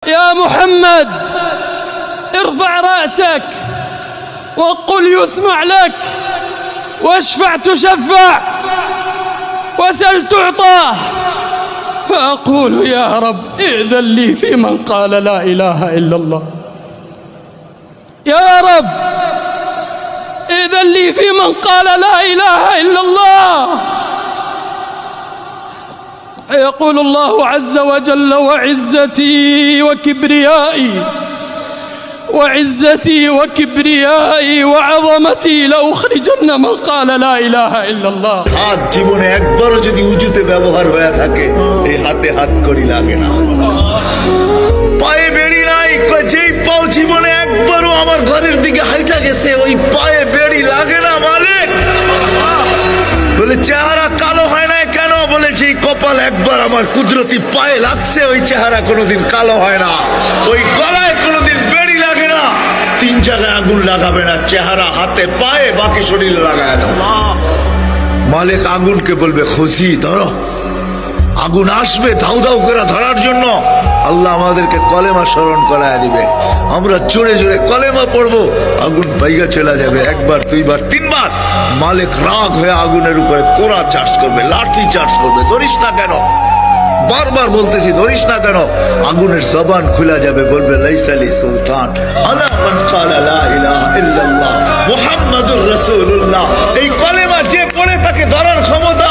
يا محمد ارفع رأسك وقل يسمع لك واشفع تشفع وسل تعطى. فأقول يا رب ائذن لي في من قال لا إله إلا الله، يا رب ائذن لي في من قال لا إله إلا الله. يقول الله عز وجل وعزتي وكبريائي وعزتي وكبريائي وعظمتي لأخرجن من قال لا إله إلا الله. হাত জীবনে একবারও যদি উজুতে ব্যবহার হয়ে থাকে এই হাতে হাত করি লাগে না, পায়ে বেড়ি নাই, যেই পাও জীবনে একবারও আমার ঘরের দিকে হাইটা গেছে ওই পায়ে বেড়ি লাগে না মালিক। বলে চেহারা কালো হয় না কেন? বলে যেই কপাল একবার আমার কুদরতি পায়ে লাগছে ওই চেহারা কোনোদিন কালো হয় না, ওই গলায় কোনোদিন বেড়ি লাগে না। তিন জায়গায় আগুন লাগাবে না, চেহারা হাতে পায়ে বাকি শরীরে লাগায় দাও। মালিক আগুনকে বলবে খুশি ধরো, আগুন আসবে ধাউ ধাউ করে ধরার জন্য। আল্লাহ আমাদেরকে কলেমা স্মরণ করায় দিবে, আমরা জোরে জোরে কলেমা পড়বো, আগুন বাইগা চলে যাবে। একবার দুইবার তিনবার মালিক রাগ হয়ে আগুনের উপরে কোড়া চার্জ করবে, লাঠি চার্জ করবে। ধরিস না কেন? বারবার বলতেছি ধরিস না কেন? আগুনের জবান খুলে যাবে, বলবে লাইসালি সুলতান আলা মান ক্বালা লা ইলাহা ইল্লাল্লাহ মুহাম্মাদুর রাসূলুল্লাহ। এই কলেমা যে পড়ে তাকে ধরার ক্ষমতা